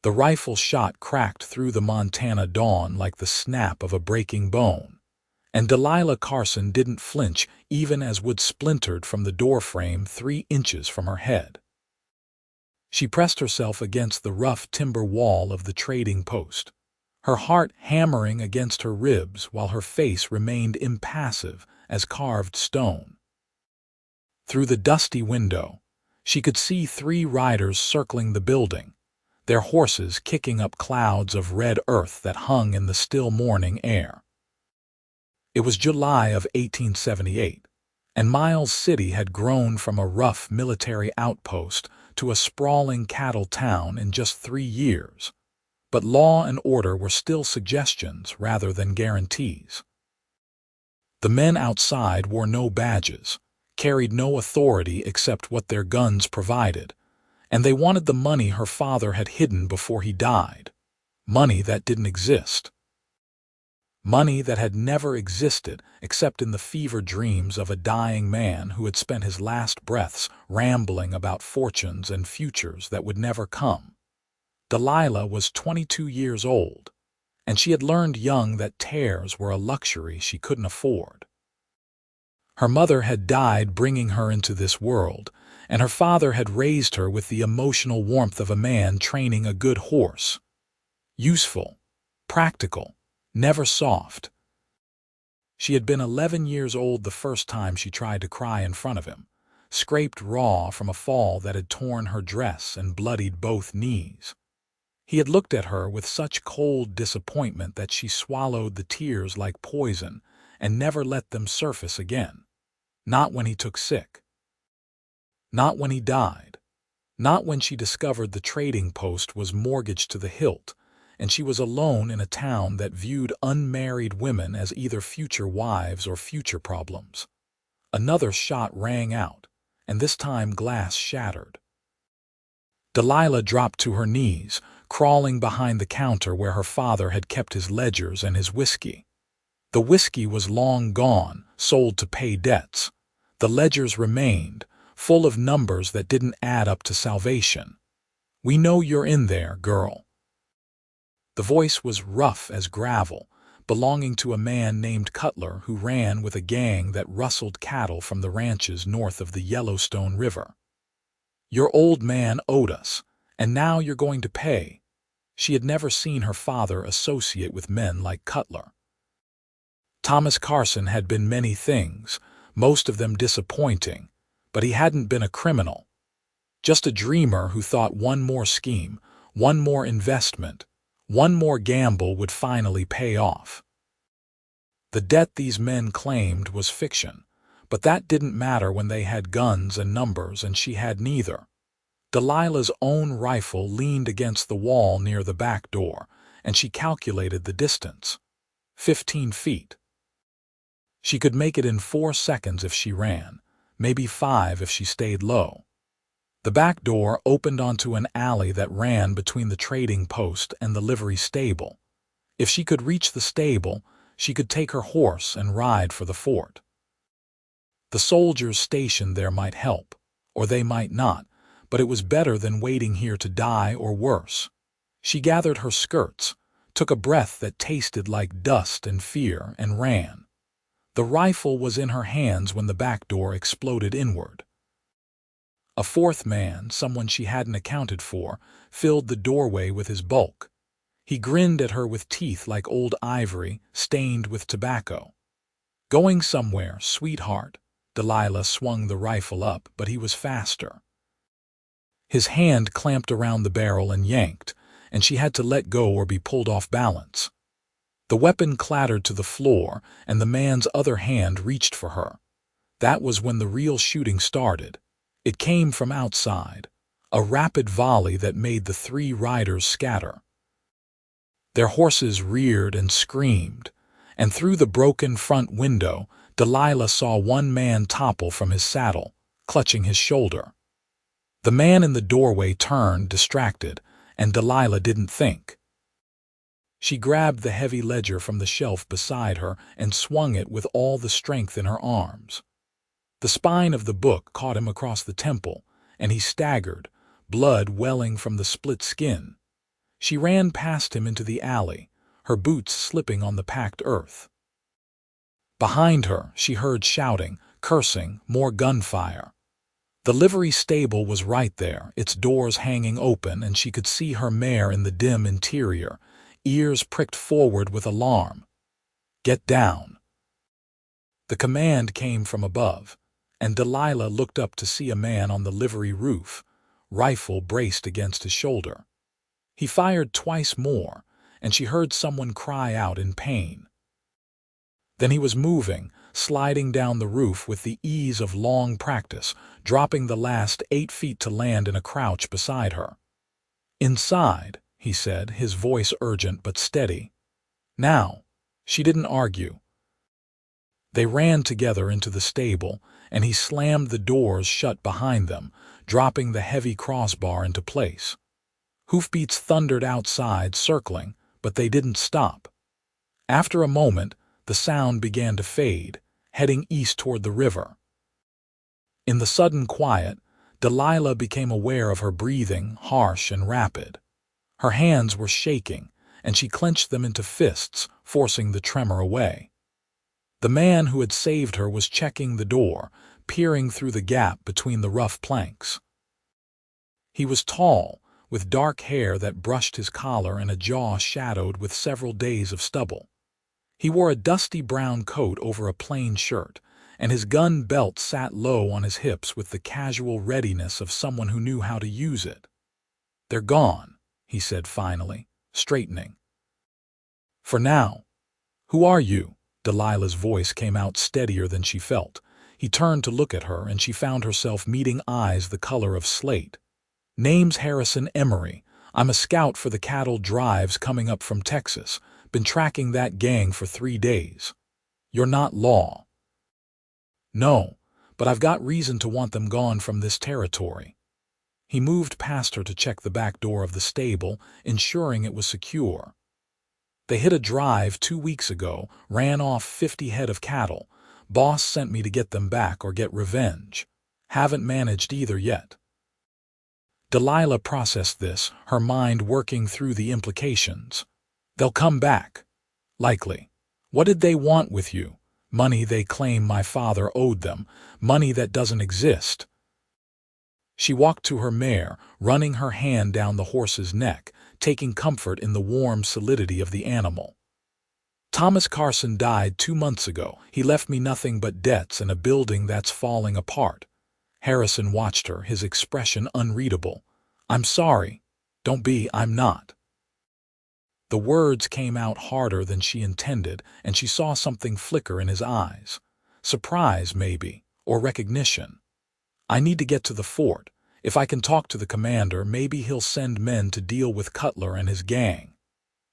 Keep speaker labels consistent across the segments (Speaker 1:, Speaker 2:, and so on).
Speaker 1: The rifle shot cracked through the Montana dawn like the snap of a breaking bone, and Delilah Carson didn't flinch even as wood splintered from the doorframe 3 inches from her head. She pressed herself against the rough timber wall of the trading post, her heart hammering against her ribs while her face remained impassive as carved stone. Through the dusty window, she could see 3 riders circling the building, their horses kicking up clouds of red earth that hung in the still morning air. It was July of 1878, and Miles City had grown from a rough military outpost to a sprawling cattle town in just 3 years, but law and order were still suggestions rather than guarantees. The men outside wore no badges, carried no authority except what their guns provided, and they wanted the money her father had hidden before he died, money that didn't exist. Money that had never existed except in the fever dreams of a dying man who had spent his last breaths rambling about fortunes and futures that would never come. Delilah was 22 years old, and she had learned young that tears were a luxury she couldn't afford. Her mother had died bringing her into this world, and her father had raised her with the emotional warmth of a man training a good horse. Useful, practical, never soft. She had been 11 years old the first time she tried to cry in front of him, scraped raw from a fall that had torn her dress and bloodied both knees. He had looked at her with such cold disappointment that she swallowed the tears like poison and never let them surface again. Not when he took sick. Not when he died. Not when she discovered the trading post was mortgaged to the hilt, and she was alone in a town that viewed unmarried women as either future wives or future problems. Another shot rang out, and this time glass shattered. Delilah dropped to her knees, crawling behind the counter where her father had kept his ledgers and his whiskey. The whiskey was long gone, sold to pay debts. The ledgers remained, full of numbers that didn't add up to salvation. "We know you're in there, girl." The voice was rough as gravel, belonging to a man named Cutler who ran with a gang that rustled cattle from the ranches north of the Yellowstone River. "Your old man owed us, and now you're going to pay." She had never seen her father associate with men like Cutler. Thomas Carson had been many things, most of them disappointing, but he hadn't been a criminal. Just a dreamer who thought one more scheme, one more investment, one more gamble would finally pay off. The debt these men claimed was fiction, but that didn't matter when they had guns and numbers and she had neither. Delilah's own rifle leaned against the wall near the back door, and she calculated the distance. 15 feet. She could make it in 4 seconds if she ran, maybe 5 if she stayed low. The back door opened onto an alley that ran between the trading post and the livery stable. If she could reach the stable, she could take her horse and ride for the fort. The soldiers stationed there might help, or they might not, but it was better than waiting here to die or worse. She gathered her skirts, took a breath that tasted like dust and fear, and ran. The rifle was in her hands when the back door exploded inward. A fourth man, someone she hadn't accounted for, filled the doorway with his bulk. He grinned at her with teeth like old ivory, stained with tobacco. "Going somewhere, sweetheart." Delilah swung the rifle up, but he was faster. His hand clamped around the barrel and yanked, and she had to let go or be pulled off balance. The weapon clattered to the floor, and the man's other hand reached for her. That was when the real shooting started. It came from outside, a rapid volley that made the 3 riders scatter. Their horses reared and screamed, and through the broken front window, Delilah saw one man topple from his saddle, clutching his shoulder. The man in the doorway turned, distracted, and Delilah didn't think. She grabbed the heavy ledger from the shelf beside her and swung it with all the strength in her arms. The spine of the book caught him across the temple, and he staggered, blood welling from the split skin. She ran past him into the alley, her boots slipping on the packed earth. Behind her, she heard shouting, cursing, more gunfire. The livery stable was right there, its doors hanging open, and she could see her mare in the dim interior, ears pricked forward with alarm. "Get down." The command came from above, and Delilah looked up to see a man on the livery roof, rifle braced against his shoulder. He fired twice more, and she heard someone cry out in pain. Then he was moving, sliding down the roof with the ease of long practice, dropping the last 8 feet to land in a crouch beside her. "Inside," he said, his voice urgent but steady. "Now." She didn't argue. They ran together into the stable, and he slammed the doors shut behind them, dropping the heavy crossbar into place. Hoofbeats thundered outside, circling, but they didn't stop. After a moment, the sound began to fade, heading east toward the river. In the sudden quiet, Delilah became aware of her breathing, harsh and rapid. Her hands were shaking, and she clenched them into fists, forcing the tremor away. The man who had saved her was checking the door, peering through the gap between the rough planks. He was tall, with dark hair that brushed his collar and a jaw shadowed with several days of stubble. He wore a dusty brown coat over a plain shirt, and his gun belt sat low on his hips with the casual readiness of someone who knew how to use it. "They're gone," he said finally, straightening. "For now." "Who are you?" Delilah's voice came out steadier than she felt. He turned to look at her, and she found herself meeting eyes the color of slate. "Name's Harrison Emory. I'm a scout for the cattle drives coming up from Texas. Been tracking that gang for 3 days. You're not law." "No, but I've got reason to want them gone from this territory." He moved past her to check the back door of the stable, ensuring it was secure. "They hit a drive 2 weeks ago, ran off 50 head of cattle. Boss sent me to get them back or get revenge. Haven't managed either yet." Delilah processed this, her mind working through the implications. "They'll come back. Likely. What did they want with you? Money they claim my father owed them. Money that doesn't exist." She walked to her mare, running her hand down the horse's neck, taking comfort in the warm solidity of the animal. "Thomas Carson died 2 months ago. He left me nothing but debts and a building that's falling apart." Harrison watched her, his expression unreadable. "I'm sorry." "Don't be, I'm not." The words came out harder than she intended, and she saw something flicker in his eyes. Surprise, maybe, or recognition. "I need to get to the fort. If I can talk to the commander, maybe he'll send men to deal with Cutler and his gang.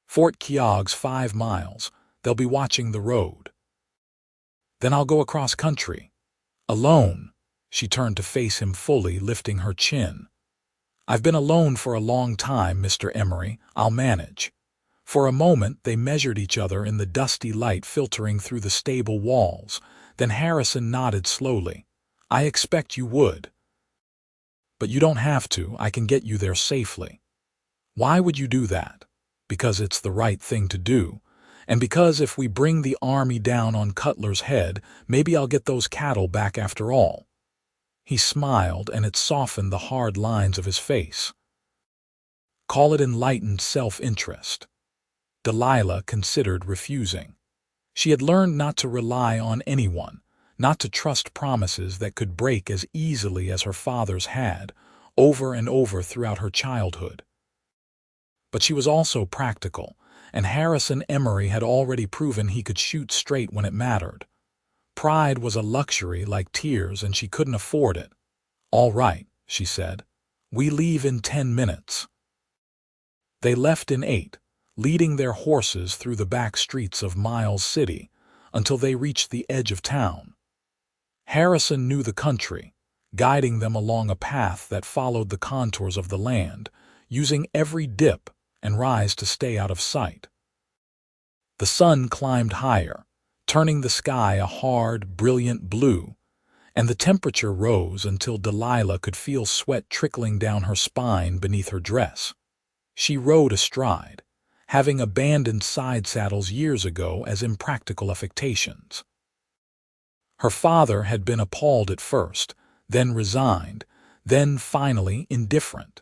Speaker 1: Fort Keogh's 5 miles. They'll be watching the road." "Then I'll go across country." "Alone?" She turned to face him fully, lifting her chin. "I've been alone for a long time, Mr. Emory. I'll manage." For a moment they measured each other in the dusty light filtering through the stable walls. Then Harrison nodded slowly. "I expect you would." "But you don't have to. I can get you there safely." "Why would you do that?" "Because it's the right thing to do. And because if we bring the army down on Cutler's head, maybe I'll get those cattle back after all." He smiled, and it softened the hard lines of his face. "Call it enlightened self-interest." Delilah considered refusing. She had learned not to rely on anyone, not to trust promises that could break as easily as her father's had, over and over throughout her childhood. But she was also practical, and Harrison Emory had already proven he could shoot straight when it mattered. Pride was a luxury like tears, and she couldn't afford it. "All right," she said. "We leave in 10 minutes." They left in 8, leading their horses through the back streets of Miles City until they reached the edge of town. Harrison knew the country, guiding them along a path that followed the contours of the land, using every dip and rise to stay out of sight. The sun climbed higher, turning the sky a hard, brilliant blue, and the temperature rose until Delilah could feel sweat trickling down her spine beneath her dress. She rode astride, having abandoned side saddles years ago as impractical affectations. Her father had been appalled at first, then resigned, then finally indifferent.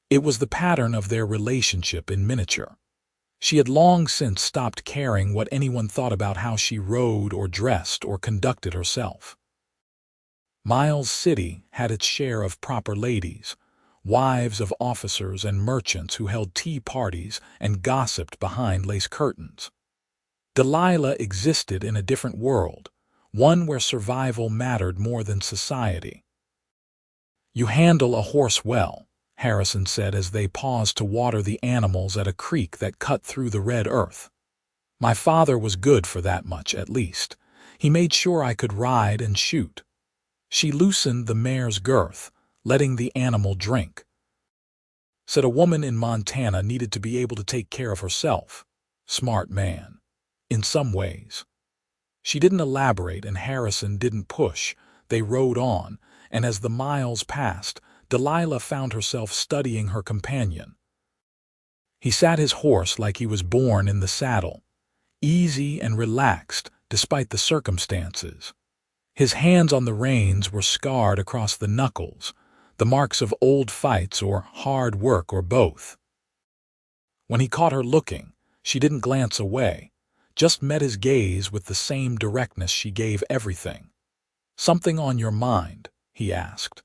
Speaker 1: It was the pattern of their relationship in miniature. She had long since stopped caring what anyone thought about how she rode or dressed or conducted herself. Miles City had its share of proper ladies, wives of officers and merchants who held tea parties and gossiped behind lace curtains. Delilah existed in a different world, one where survival mattered more than society. "You handle a horse well," Harrison said as they paused to water the animals at a creek that cut through the red earth. "My father was good for that much, at least. He made sure I could ride and shoot." She loosened the mare's girth, letting the animal drink. Said a woman in Montana needed to be able to take care of herself. Smart man. In some ways. She didn't elaborate and Harrison didn't push. They rode on, and as the miles passed, Delilah found herself studying her companion. He sat his horse like he was born in the saddle, easy and relaxed despite the circumstances. His hands on the reins were scarred across the knuckles, the marks of old fights or hard work or both. When he caught her looking, she didn't glance away, just met his gaze with the same directness she gave everything. "Something on your mind?" he asked.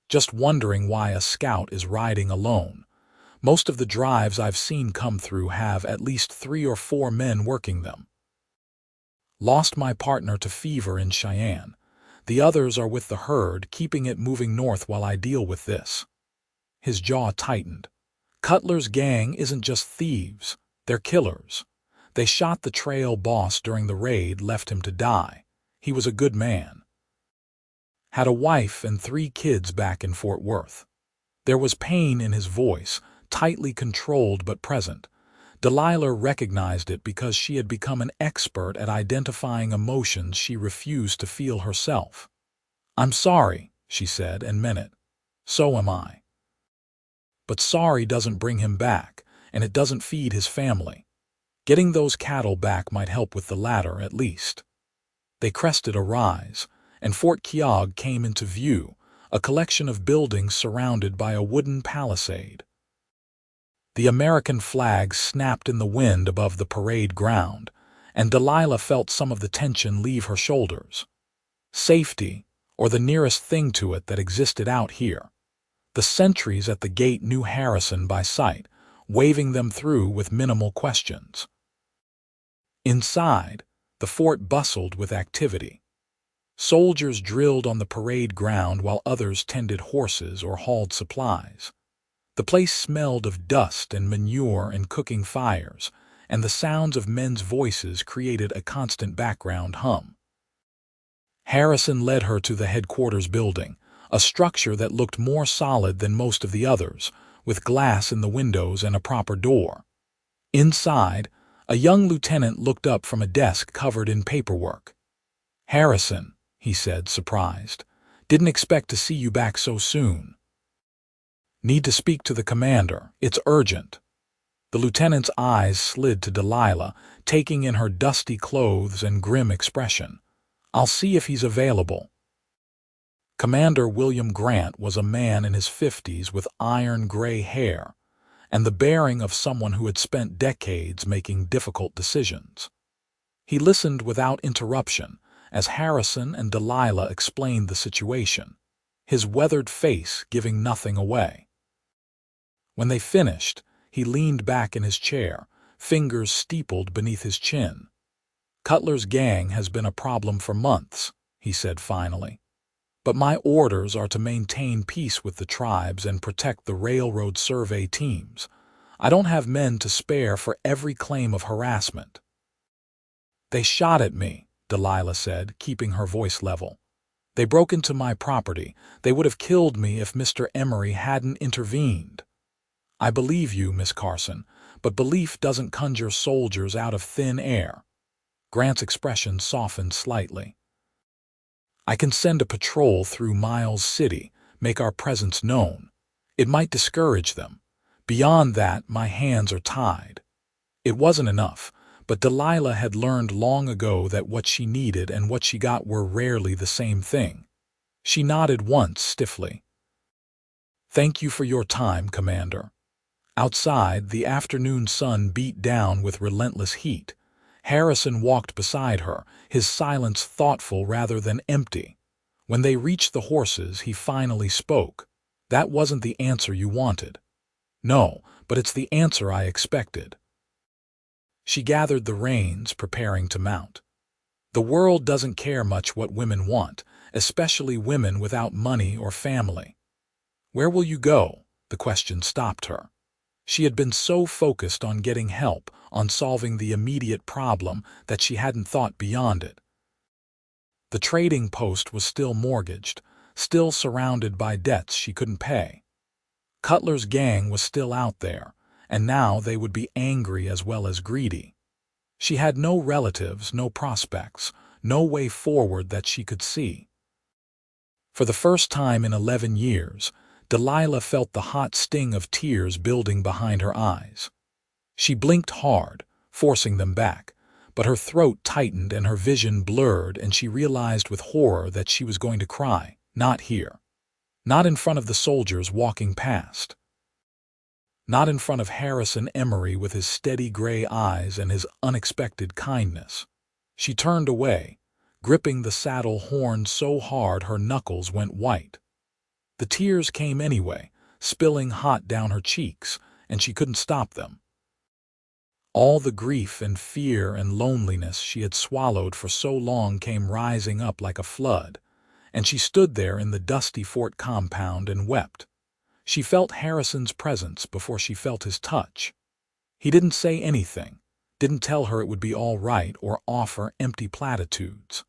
Speaker 1: "Just wondering why a scout is riding alone. Most of the drives I've seen come through have at least 3 or 4 men working them. Lost my partner to fever in Cheyenne. The others are with the herd, keeping it moving north while I deal with this." His jaw tightened. Cutler's gang isn't just thieves, they're killers. They shot the trail boss during the raid, left him to die. He was a good man. Had a wife and 3 kids back in Fort Worth. There was pain in his voice, tightly controlled but present. Delilah recognized it because she had become an expert at identifying emotions she refused to feel herself. "I'm sorry," she said, and meant it. "So am I." But sorry doesn't bring him back, and it doesn't feed his family. Getting those cattle back might help with the latter, at least. They crested a rise, and Fort Keogh came into view, a collection of buildings surrounded by a wooden palisade. The American flag snapped in the wind above the parade ground, and Delilah felt some of the tension leave her shoulders. Safety, or the nearest thing to it that existed out here. The sentries at the gate knew Harrison by sight, waving them through with minimal questions. Inside, the fort bustled with activity. Soldiers drilled on the parade ground while others tended horses or hauled supplies. The place smelled of dust and manure and cooking fires, and the sounds of men's voices created a constant background hum. Harrison led her to the headquarters building, a structure that looked more solid than most of the others, with glass in the windows and a proper door. Inside, a young lieutenant looked up from a desk covered in paperwork. "Harrison," he said, surprised. "Didn't expect to see you back so soon." "Need to speak to the commander. It's urgent." The lieutenant's eyes slid to Delilah, taking in her dusty clothes and grim expression. "I'll see if he's available." Commander William Grant was a man in his 50s with iron-gray hair, and the bearing of someone who had spent decades making difficult decisions. He listened without interruption as Harrison and Delilah explained the situation, his weathered face giving nothing away. When they finished, he leaned back in his chair, fingers steepled beneath his chin. "Cutler's gang has been a problem for months," he said finally. "But my orders are to maintain peace with the tribes and protect the railroad survey teams. I don't have men to spare for every claim of harassment." "They shot at me," Delilah said, keeping her voice level. "They broke into my property. They would have killed me if Mr. Emory hadn't intervened." "I believe you, Miss Carson, but belief doesn't conjure soldiers out of thin air." Grant's expression softened slightly. "I can send a patrol through Miles City, make our presence known. It might discourage them. Beyond that, my hands are tied." It wasn't enough, but Delilah had learned long ago that what she needed and what she got were rarely the same thing. She nodded once stiffly. "Thank you for your time, Commander." Outside, the afternoon sun beat down with relentless heat. Harrison walked beside her, his silence thoughtful rather than empty. When they reached the horses, he finally spoke. "That wasn't the answer you wanted." "No, but it's the answer I expected." She gathered the reins, preparing to mount. The world doesn't care much what women want, especially women without money or family. "Where will you go?" The question stopped her. She had been so focused on getting help, on solving the immediate problem, that she hadn't thought beyond it. The trading post was still mortgaged, still surrounded by debts she couldn't pay. Cutler's gang was still out there, and now they would be angry as well as greedy. She had no relatives, no prospects, no way forward that she could see. For the first time in 11 years, Delilah felt the hot sting of tears building behind her eyes. She blinked hard, forcing them back, but her throat tightened and her vision blurred, and she realized with horror that she was going to cry. Not here. Not in front of the soldiers walking past. Not in front of Harrison Emory with his steady gray eyes and his unexpected kindness. She turned away, gripping the saddle horn so hard her knuckles went white. The tears came anyway, spilling hot down her cheeks, and she couldn't stop them. All the grief and fear and loneliness she had swallowed for so long came rising up like a flood, and she stood there in the dusty fort compound and wept. She felt Harrison's presence before she felt his touch. He didn't say anything, didn't tell her it would be all right or offer empty platitudes.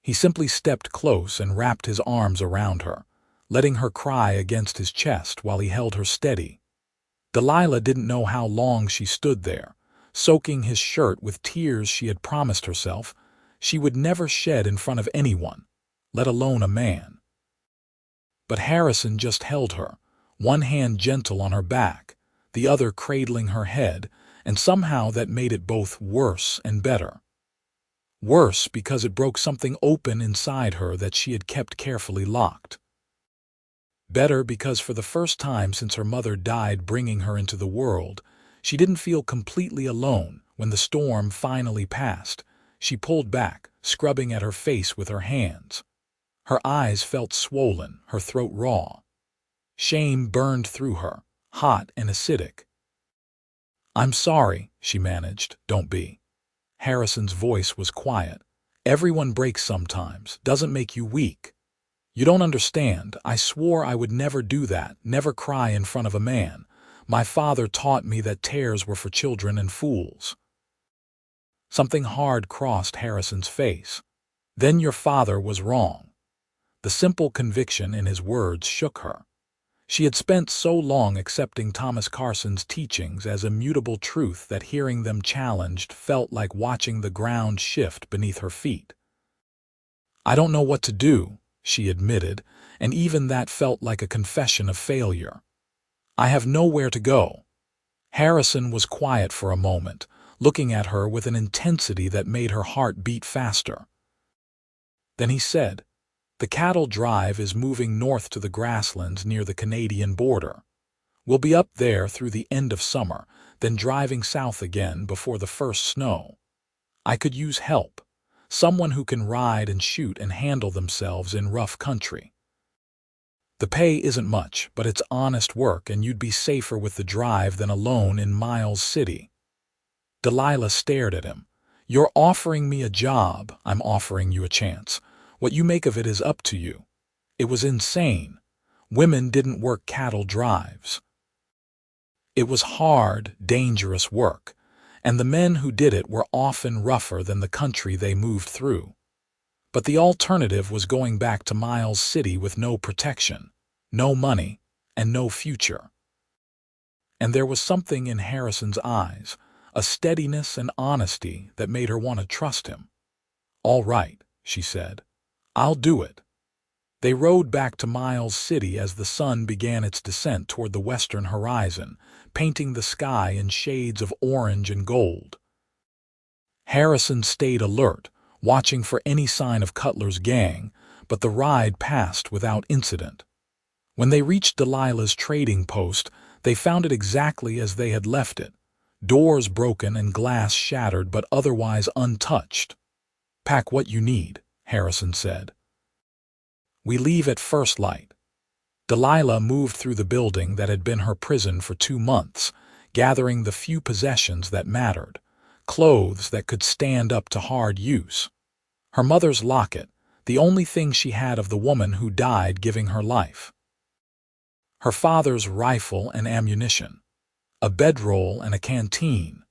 Speaker 1: He simply stepped close and wrapped his arms around her, letting her cry against his chest while he held her steady. Delilah didn't know how long she stood there, soaking his shirt with tears she had promised herself she would never shed in front of anyone, let alone a man. But Harrison just held her, one hand gentle on her back, the other cradling her head, and somehow that made it both worse and better. Worse because it broke something open inside her that she had kept carefully locked. Better because for the first time since her mother died bringing her into the world, she didn't feel completely alone. When the storm finally passed, she pulled back, scrubbing at her face with her hands. Her eyes felt swollen, her throat raw. Shame burned through her, hot and acidic. "I'm sorry," she managed. "Don't be." Harrison's voice was quiet. "Everyone breaks sometimes. Doesn't make you weak. You don't understand. I swore I would never do that, never cry in front of a man. My father taught me that tears were for children and fools." Something hard crossed Harrison's face. "Then your father was wrong." The simple conviction in his words shook her. She had spent so long accepting Thomas Carson's teachings as immutable truth that hearing them challenged felt like watching the ground shift beneath her feet. "I don't know what to do," she admitted, and even that felt like a confession of failure. "I have nowhere to go." Harrison was quiet for a moment, looking at her with an intensity that made her heart beat faster. Then he said, "The cattle drive is moving north to the grasslands near the Canadian border. We'll be up there through the end of summer, then driving south again before the first snow. I could use help. Someone who can ride and shoot and handle themselves in rough country. The pay isn't much, but it's honest work and you'd be safer with the drive than alone in Miles City." Delilah stared at him. "You're offering me a job. I'm offering you a chance. What you make of it is up to you." It was insane. Women didn't work cattle drives. It was hard, dangerous work, and the men who did it were often rougher than the country they moved through. But the alternative was going back to Miles City with no protection, no money, and no future. And there was something in Harrison's eyes, a steadiness and honesty that made her want to trust him. "All right," she said. "I'll do it." They rode back to Miles City as the sun began its descent toward the western horizon, painting the sky in shades of orange and gold. Harrison stayed alert, watching for any sign of Cutler's gang, but the ride passed without incident. When they reached Delilah's trading post, they found it exactly as they had left it, doors broken and glass shattered but otherwise untouched. "Pack what you need," Harrison said. "We leave at first light." Delilah moved through the building that had been her prison for 2 months, gathering the few possessions that mattered, clothes that could stand up to hard use. Her mother's locket, the only thing she had of the woman who died giving her life. Her father's rifle and ammunition, a bedroll and a canteen.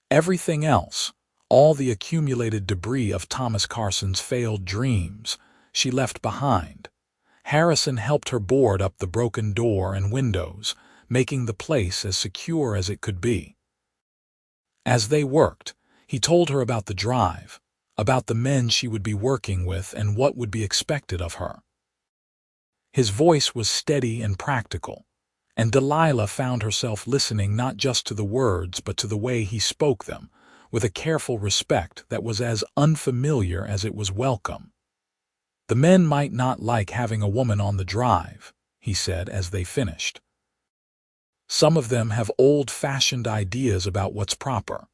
Speaker 1: Everything else, all the accumulated debris of Thomas Carson's failed dreams, she left behind. Harrison helped her board up the broken door and windows, making the place as secure as it could be. As they worked, he told her about the drive, about the men she would be working with and what would be expected of her. His voice was steady and practical, and Delilah found herself listening not just to the words but to the way he spoke them, with a careful respect that was as unfamiliar as it was welcome. "The men might not like having a woman on the drive," he said as they finished. "Some of them have old-fashioned ideas about what's proper."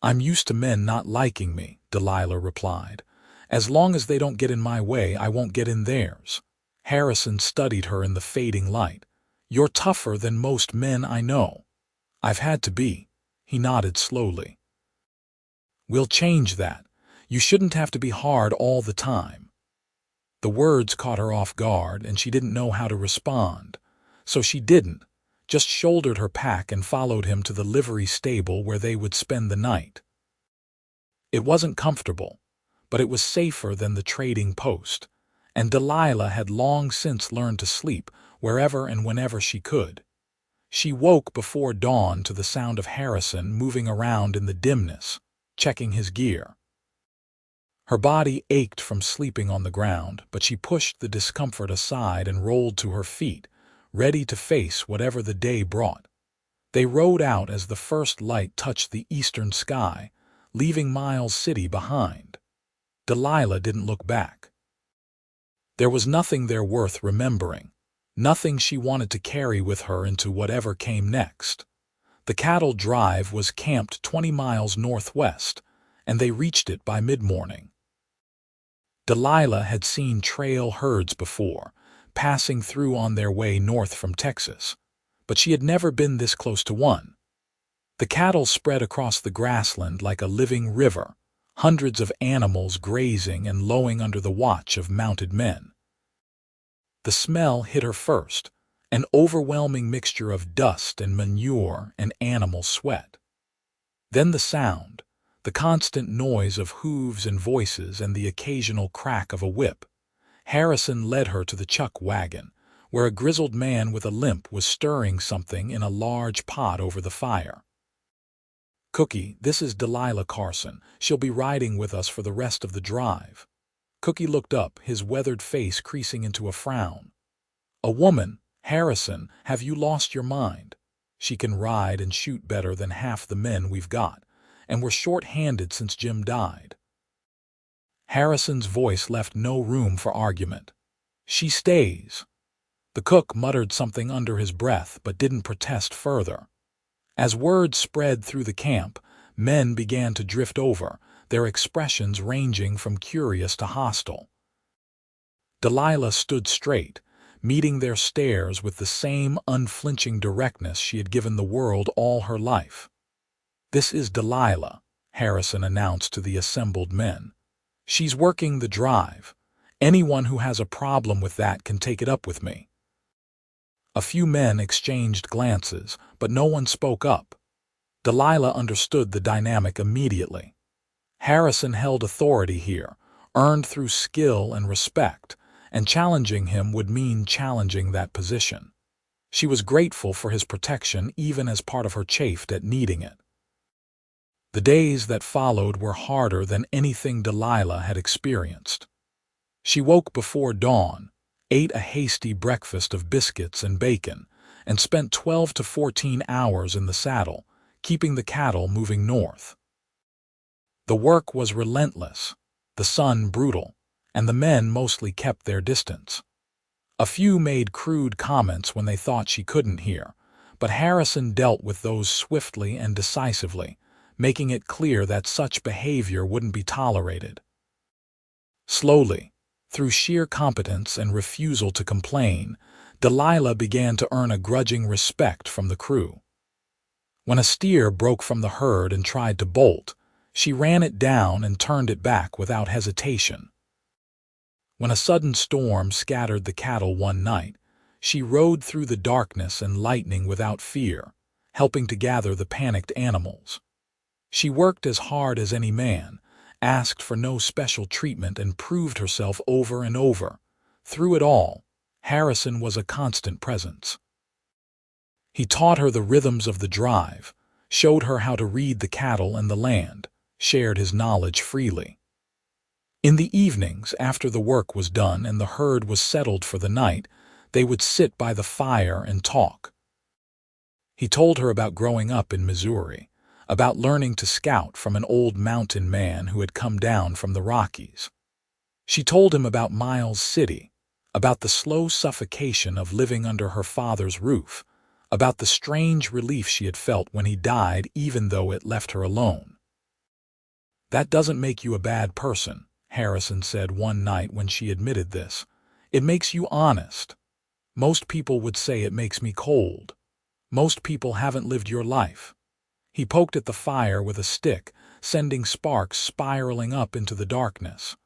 Speaker 1: "I'm used to men not liking me," Delilah replied. "As long as they don't get in my way, I won't get in theirs." Harrison studied her in the fading light. "You're tougher than most men I know." "I've had to be." He nodded slowly. "We'll change that. You shouldn't have to be hard all the time." The words caught her off guard, and she didn't know how to respond. So she didn't, just shouldered her pack and followed him to the livery stable where they would spend the night. It wasn't comfortable, but it was safer than the trading post, and Delilah had long since learned to sleep wherever and whenever she could. She woke before dawn to the sound of Harrison moving around in the dimness, checking his gear. Her body ached from sleeping on the ground, but she pushed the discomfort aside and rolled to her feet, ready to face whatever the day brought. They rode out as the first light touched the eastern sky, leaving Miles City behind. Delilah didn't look back. There was nothing there worth remembering, nothing she wanted to carry with her into whatever came next. The cattle drive was camped 20 miles northwest, and they reached it by mid-morning. Delilah had seen trail herds before, passing through on their way north from Texas, but she had never been this close to one. The cattle spread across the grassland like a living river, hundreds of animals grazing and lowing under the watch of mounted men. The smell hit her first, an overwhelming mixture of dust and manure and animal sweat. Then the sound, the constant noise of hooves and voices and the occasional crack of a whip. Harrison led her to the chuck wagon, where a grizzled man with a limp was stirring something in a large pot over the fire. "Cookie, this is Delilah Carson. She'll be riding with us for the rest of the drive." Cookie looked up, his weathered face creasing into a frown. "A woman? Harrison, have you lost your mind? She can ride and shoot better than half the men we've got, and we're short-handed since Jim died." Harrison's voice left no room for argument. "She stays." The cook muttered something under his breath but didn't protest further. As word spread through the camp, men began to drift over, their expressions ranging from curious to hostile. Delilah stood straight, meeting their stares with the same unflinching directness she had given the world all her life. "This is Delilah," Harrison announced to the assembled men. "She's working the drive. Anyone who has a problem with that can take it up with me." A few men exchanged glances, but no one spoke up. Delilah understood the dynamic immediately. Harrison held authority here, earned through skill and respect, and challenging him would mean challenging that position. She was grateful for his protection even as part of her chafed at needing it. The days that followed were harder than anything Delilah had experienced. She woke before dawn, ate a hasty breakfast of biscuits and bacon, and spent 12 to 14 hours in the saddle, keeping the cattle moving north. The work was relentless, the sun brutal, and the men mostly kept their distance. A few made crude comments when they thought she couldn't hear, but Harrison dealt with those swiftly and decisively, making it clear that such behavior wouldn't be tolerated. Slowly, through sheer competence and refusal to complain, Delilah began to earn a grudging respect from the crew. When a steer broke from the herd and tried to bolt, she ran it down and turned it back without hesitation. When a sudden storm scattered the cattle one night, she rode through the darkness and lightning without fear, helping to gather the panicked animals. She worked as hard as any man, asked for no special treatment, and proved herself over and over. Through it all, Harrison was a constant presence. He taught her the rhythms of the drive, showed her how to read the cattle and the land, shared his knowledge freely. In the evenings, after the work was done and the herd was settled for the night, they would sit by the fire and talk. He told her about growing up in Missouri, about learning to scout from an old mountain man who had come down from the Rockies. She told him about Miles City, about the slow suffocation of living under her father's roof, about the strange relief she had felt when he died even though it left her alone. "That doesn't make you a bad person," Harrison said one night when she admitted this. "It makes you honest. Most people would say it makes me cold. Most people haven't lived your life." He poked at the fire with a stick, sending sparks spiraling up into the darkness.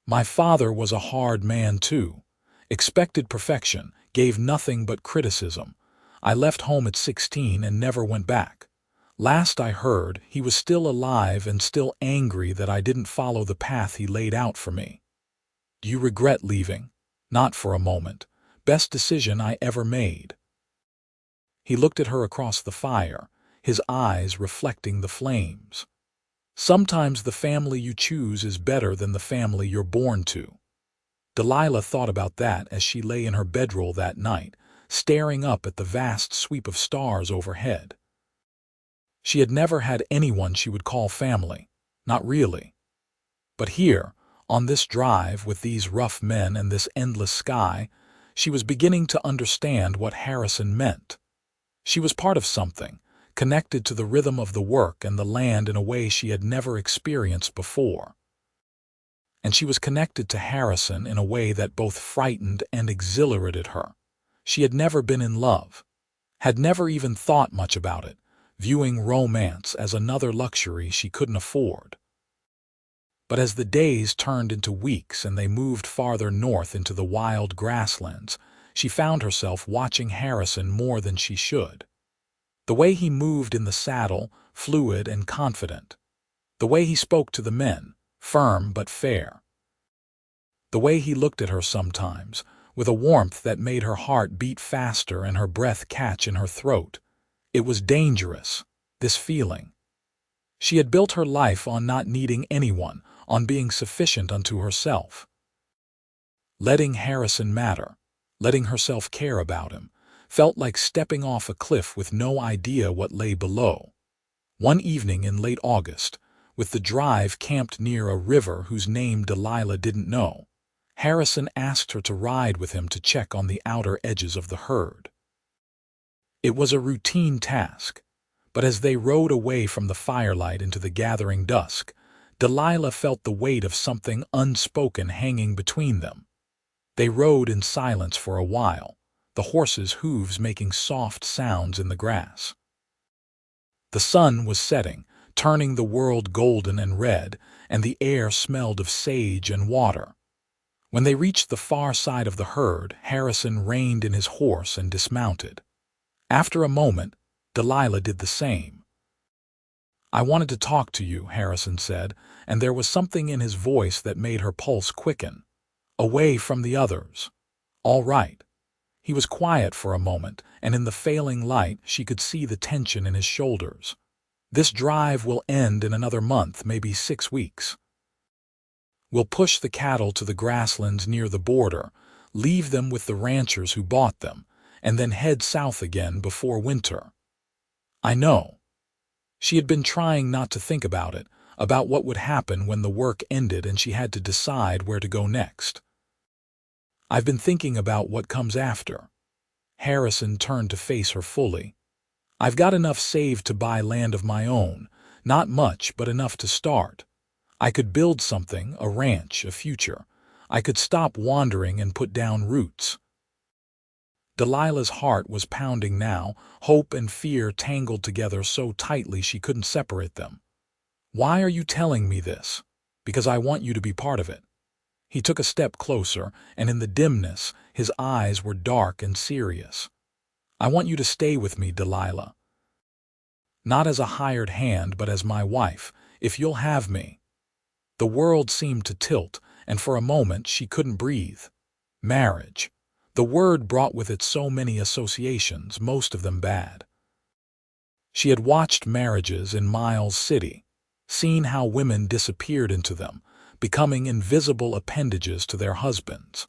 Speaker 1: "My father was a hard man too. Expected perfection, gave nothing but criticism. I left home at 16 and never went back. Last I heard, he was still alive and still angry that I didn't follow the path he laid out for me." "Do you regret leaving?" "Not for a moment. Best decision I ever made." He looked at her across the fire, his eyes reflecting the flames. "Sometimes the family you choose is better than the family you're born to." Delilah thought about that as she lay in her bedroll that night, staring up at the vast sweep of stars overhead. She had never had anyone she would call family, not really. But here, on this drive with these rough men and this endless sky, she was beginning to understand what Harrison meant. She was part of something, connected to the rhythm of the work and the land in a way she had never experienced before. And she was connected to Harrison in a way that both frightened and exhilarated her. She had never been in love, had never even thought much about it, viewing romance as another luxury she couldn't afford. But as the days turned into weeks and they moved farther north into the wild grasslands, she found herself watching Harrison more than she should. The way he moved in the saddle, fluid and confident. The way he spoke to the men, firm but fair. The way he looked at her sometimes, with a warmth that made her heart beat faster and her breath catch in her throat. It was dangerous, this feeling. She had built her life on not needing anyone, on being sufficient unto herself. Letting Harrison matter, letting herself care about him, felt like stepping off a cliff with no idea what lay below. One evening in late August, with the drive camped near a river whose name Delilah didn't know, Harrison asked her to ride with him to check on the outer edges of the herd. It was a routine task, but as they rode away from the firelight into the gathering dusk, Delilah felt the weight of something unspoken hanging between them. They rode in silence for a while, the horses' hooves making soft sounds in the grass. The sun was setting, turning the world golden and red, and the air smelled of sage and water. When they reached the far side of the herd, Harrison reined in his horse and dismounted. After a moment, Delilah did the same. "I wanted to talk to you," Harrison said, and there was something in his voice that made her pulse quicken. Away from the others. "All right." He was quiet for a moment, and in the failing light she could see the tension in his shoulders. "This drive will end in another month, maybe 6 weeks. We'll push the cattle to the grasslands near the border, leave them with the ranchers who bought them, and then head south again before winter. I know. She had been trying not to think about it, about what would happen when the work ended and she had to decide where to go next. I've been thinking about what comes after. Harrison turned to face her fully. I've got enough saved to buy land of my own, not much, but enough to start. I could build something, a ranch, a future. I could stop wandering and put down roots. Delilah's heart was pounding now, hope and fear tangled together so tightly she couldn't separate them. Why are you telling me this? Because I want you to be part of it. He took a step closer, and in the dimness, his eyes were dark and serious. I want you to stay with me, Delilah. Not as a hired hand, but as my wife, if you'll have me. The world seemed to tilt, and for a moment she couldn't breathe. Marriage. The word brought with it so many associations, most of them bad. She had watched marriages in Miles City, seen how women disappeared into them, becoming invisible appendages to their husbands.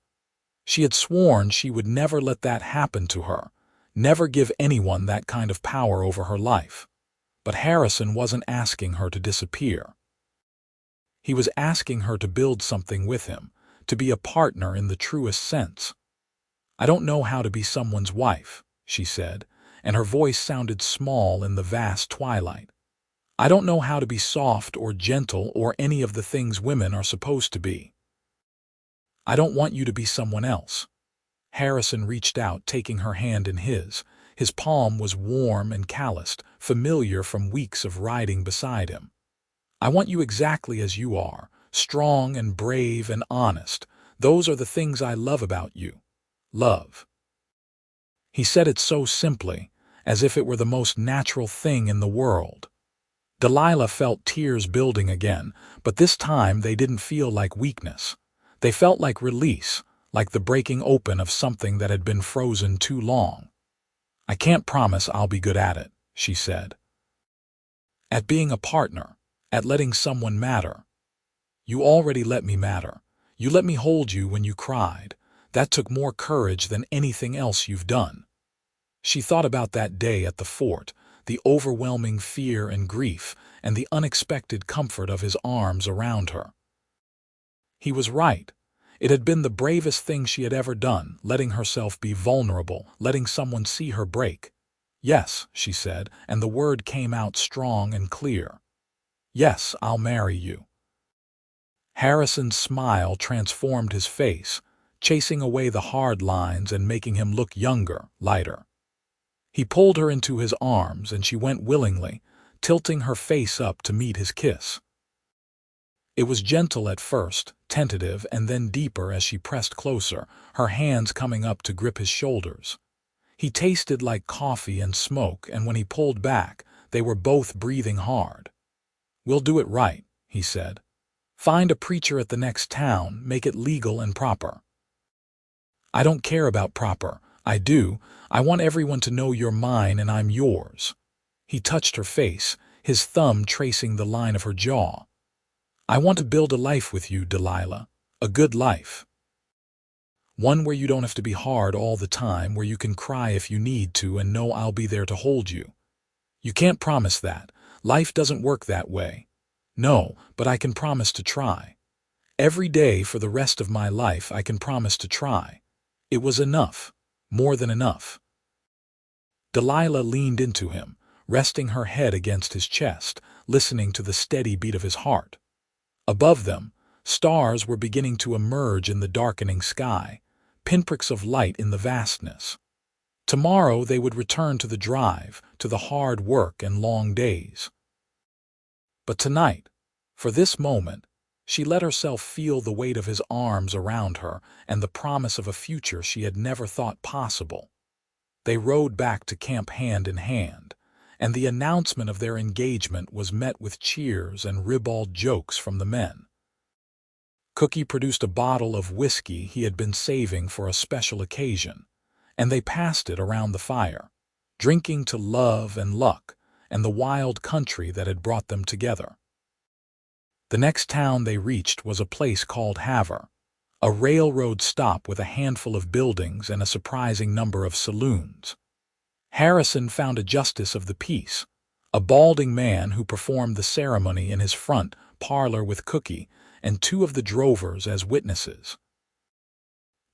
Speaker 1: She had sworn she would never let that happen to her, never give anyone that kind of power over her life. But Harrison wasn't asking her to disappear. He was asking her to build something with him, to be a partner in the truest sense. I don't know how to be someone's wife, she said, and her voice sounded small in the vast twilight. I don't know how to be soft or gentle or any of the things women are supposed to be. I don't want you to be someone else. Harrison reached out, taking her hand in his. His palm was warm and calloused, familiar from weeks of riding beside him. I want you exactly as you are, strong and brave and honest. Those are the things I love about you. Love. He said it so simply, as if it were the most natural thing in the world. Delilah felt tears building again, but this time they didn't feel like weakness. They felt like release, like the breaking open of something that had been frozen too long. I can't promise I'll be good at it, she said. At being a partner, at letting someone matter. You already let me matter. You let me hold you when you cried. That took more courage than anything else you've done. She thought about that day at the fort, the overwhelming fear and grief, and the unexpected comfort of his arms around her. He was right. It had been the bravest thing she had ever done, letting herself be vulnerable, letting someone see her break. Yes, she said, and the word came out strong and clear. Yes, I'll marry you. Harrison's smile transformed his face, chasing away the hard lines and making him look younger, lighter. He pulled her into his arms, and she went willingly, tilting her face up to meet his kiss. It was gentle at first, tentative, and then deeper as she pressed closer, her hands coming up to grip his shoulders. He tasted like coffee and smoke, and when he pulled back, they were both breathing hard. We'll do it right, he said. Find a preacher at the next town, make it legal and proper. I don't care about proper. I do. I want everyone to know you're mine and I'm yours. He touched her face, his thumb tracing the line of her jaw. I want to build a life with you, Delilah. A good life. One where you don't have to be hard all the time, where you can cry if you need to and know I'll be there to hold you. You can't promise that. Life doesn't work that way. No, but I can promise to try. Every day for the rest of my life I can promise to try. It was enough. More than enough. Delilah leaned into him, resting her head against his chest, listening to the steady beat of his heart. Above them, stars were beginning to emerge in the darkening sky, pinpricks of light in the vastness. Tomorrow they would return to the drive, to the hard work and long days. But tonight, for this moment, she let herself feel the weight of his arms around her and the promise of a future she had never thought possible. They rode back to camp hand in hand, and the announcement of their engagement was met with cheers and ribald jokes from the men. Cookie produced a bottle of whiskey he had been saving for a special occasion, and they passed it around the fire, drinking to love and luck and the wild country that had brought them together. The next town they reached was a place called Havre, a railroad stop with a handful of buildings and a surprising number of saloons. Harrison found a justice of the peace, a balding man who performed the ceremony in his front parlor with Cookie, and two of the drovers as witnesses.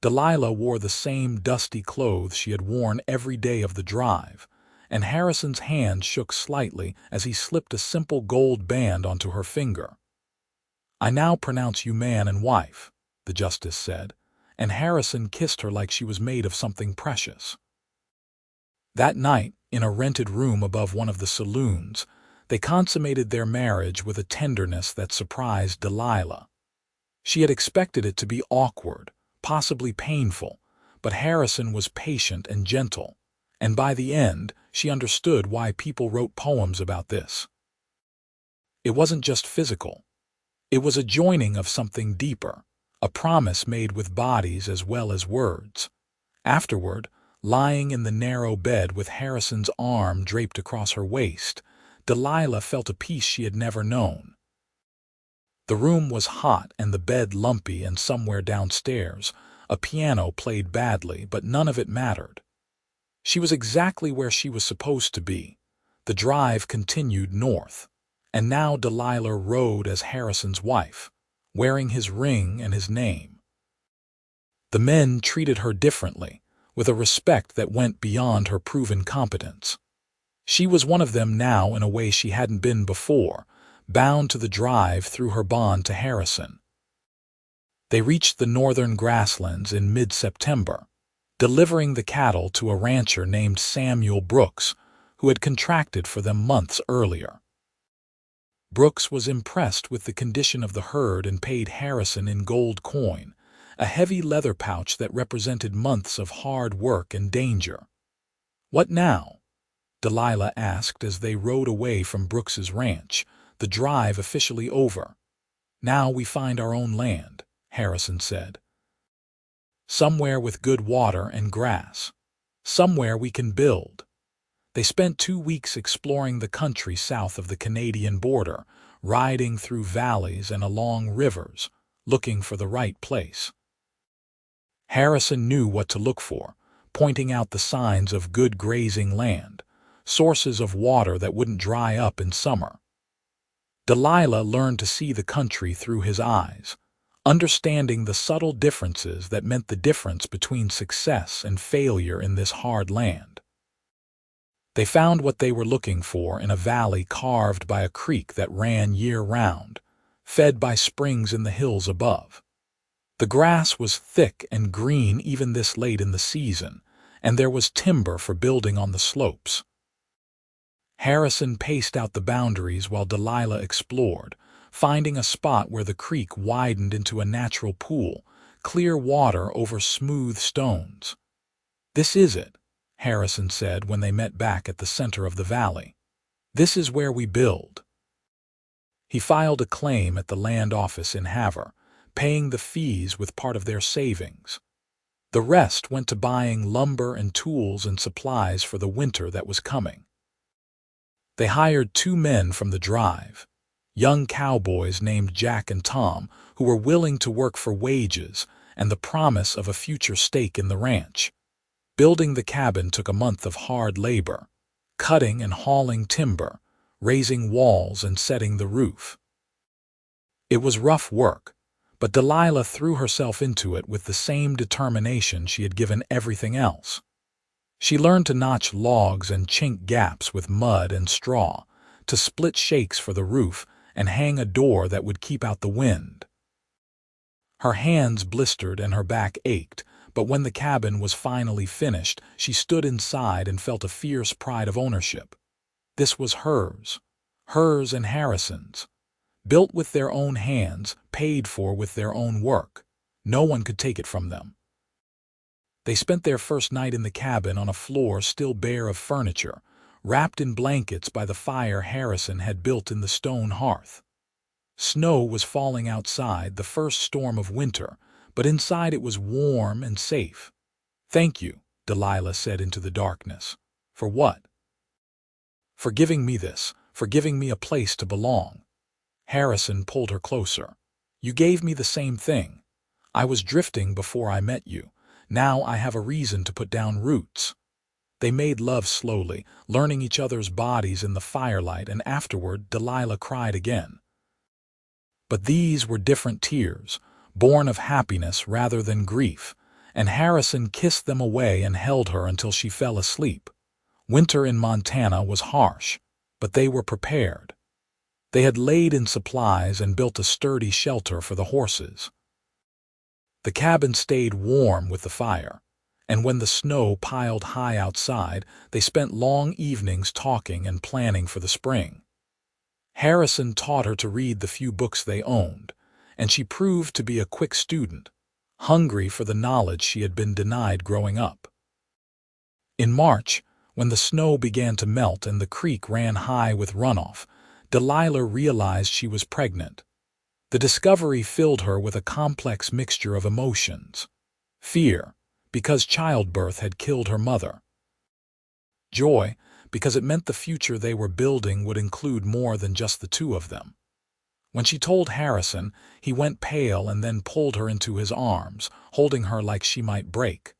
Speaker 1: Delilah wore the same dusty clothes she had worn every day of the drive, and Harrison's hand shook slightly as he slipped a simple gold band onto her finger. "I now pronounce you man and wife," the justice said, and Harrison kissed her like she was made of something precious. That night, in a rented room above one of the saloons, they consummated their marriage with a tenderness that surprised Delilah. She had expected it to be awkward, possibly painful, but Harrison was patient and gentle, and by the end, she understood why people wrote poems about this. It wasn't just physical. It was a joining of something deeper, a promise made with bodies as well as words. Afterward, lying in the narrow bed with Harrison's arm draped across her waist, Delilah felt a peace she had never known. The room was hot and the bed lumpy, and somewhere downstairs, a piano played badly, but none of it mattered. She was exactly where she was supposed to be. The drive continued north, and now Delilah rode as Harrison's wife, wearing his ring and his name. The men treated her differently, with a respect that went beyond her proven competence. She was one of them now in a way she hadn't been before, bound to the drive through her bond to Harrison. They reached the northern grasslands in mid-September, delivering the cattle to a rancher named Samuel Brooks, who had contracted for them months earlier. Brooks was impressed with the condition of the herd and paid Harrison in gold coin, a heavy leather pouch that represented months of hard work and danger. "What now?" Delilah asked as they rode away from Brooks's ranch, the drive officially over. "Now we find our own land," Harrison said. "Somewhere with good water and grass. Somewhere we can build." They spent 2 weeks exploring the country south of the Canadian border, riding through valleys and along rivers, looking for the right place. Harrison knew what to look for, pointing out the signs of good grazing land, sources of water that wouldn't dry up in summer. Delilah learned to see the country through his eyes, understanding the subtle differences that meant the difference between success and failure in this hard land. They found what they were looking for in a valley carved by a creek that ran year-round, fed by springs in the hills above. The grass was thick and green even this late in the season, and there was timber for building on the slopes. Harrison paced out the boundaries while Delilah explored, finding a spot where the creek widened into a natural pool, clear water over smooth stones. "This is it," Harrison said when they met back at the center of the valley. "This is where we build." He filed a claim at the land office in Havre, paying the fees with part of their savings. The rest went to buying lumber and tools and supplies for the winter that was coming. They hired 2 men from the drive, young cowboys named Jack and Tom, who were willing to work for wages and the promise of a future stake in the ranch. Building the cabin took a month of hard labor, cutting and hauling timber, raising walls and setting the roof. It was rough work, but Delilah threw herself into it with the same determination she had given everything else. She learned to notch logs and chink gaps with mud and straw, to split shakes for the roof and hang a door that would keep out the wind. Her hands blistered and her back ached, but when the cabin was finally finished, she stood inside and felt a fierce pride of ownership. This was hers and Harrison's. Built with their own hands, paid for with their own work. No one could take it from them. They spent their first night in the cabin on a floor still bare of furniture, wrapped in blankets by the fire Harrison had built in the stone hearth. Snow was falling outside, the first storm of winter, but inside it was warm and safe. "Thank you," Delilah said into the darkness. "For what?" "For giving me this, for giving me a place to belong." Harrison pulled her closer. "You gave me the same thing. I was drifting before I met you. Now I have a reason to put down roots." They made love slowly, learning each other's bodies in the firelight, and afterward Delilah cried again. But these were different tears, born of happiness rather than grief, and Harrison kissed them away and held her until she fell asleep. Winter in Montana was harsh, but they were prepared. They had laid in supplies and built a sturdy shelter for the horses. The cabin stayed warm with the fire, and when the snow piled high outside, they spent long evenings talking and planning for the spring. Harrison taught her to read the few books they owned, and she proved to be a quick student, hungry for the knowledge she had been denied growing up. In March, when the snow began to melt and the creek ran high with runoff, Delilah realized she was pregnant. The discovery filled her with a complex mixture of emotions. Fear, because childbirth had killed her mother. Joy, because it meant the future they were building would include more than just the two of them. When she told Harrison, he went pale and then pulled her into his arms, holding her like she might break.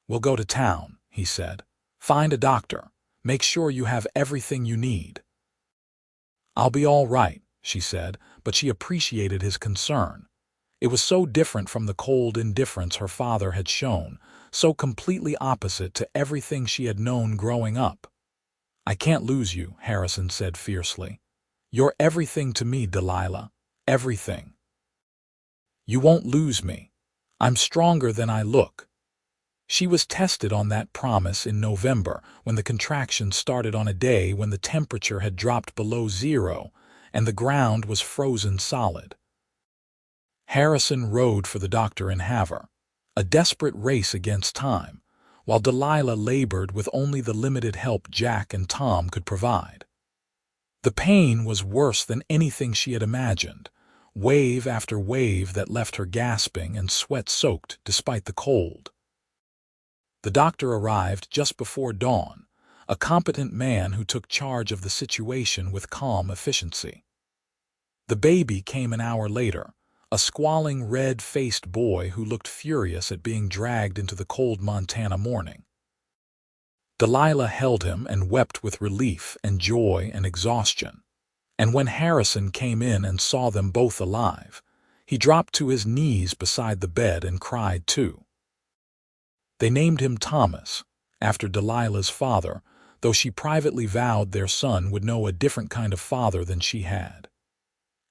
Speaker 1: "We'll go to town," he said. "Find a doctor. Make sure you have everything you need." "I'll be all right," she said, but she appreciated his concern. It was so different from the cold indifference her father had shown, so completely opposite to everything she had known growing up. "I can't lose you," Harrison said fiercely. "You're everything to me, Delilah. Everything." "You won't lose me. I'm stronger than I look." She was tested on that promise in November, when the contractions started on a day when the temperature had dropped below zero and the ground was frozen solid. Harrison rode for the doctor in Havre, a desperate race against time, while Delilah labored with only the limited help Jack and Tom could provide. The pain was worse than anything she had imagined, wave after wave that left her gasping and sweat-soaked despite the cold. The doctor arrived just before dawn, a competent man who took charge of the situation with calm efficiency. The baby came an hour later, a squalling red-faced boy who looked furious at being dragged into the cold Montana morning. Delilah held him and wept with relief and joy and exhaustion. And when Harrison came in and saw them both alive, he dropped to his knees beside the bed and cried too. They named him Thomas, after Delilah's father, though she privately vowed their son would know a different kind of father than she had.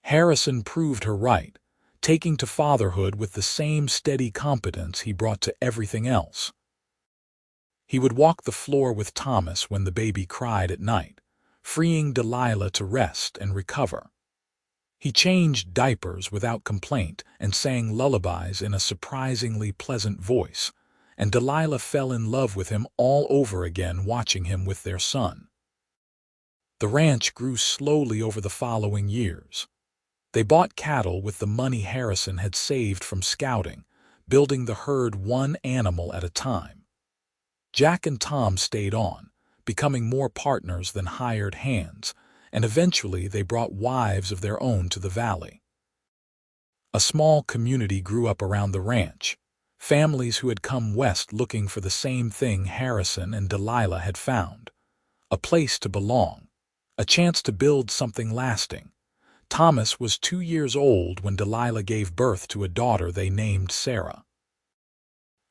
Speaker 1: Harrison proved her right, taking to fatherhood with the same steady competence he brought to everything else. He would walk the floor with Thomas when the baby cried at night, freeing Delilah to rest and recover. He changed diapers without complaint and sang lullabies in a surprisingly pleasant voice, and Delilah fell in love with him all over again watching him with their son. The ranch grew slowly over the following years. They bought cattle with the money Harrison had saved from scouting, building the herd one animal at a time. Jack and Tom stayed on, becoming more partners than hired hands, and eventually they brought wives of their own to the valley. A small community grew up around the ranch, families who had come west looking for the same thing Harrison and Delilah had found: a place to belong, a chance to build something lasting. Thomas was 2 years old when Delilah gave birth to a daughter they named Sarah.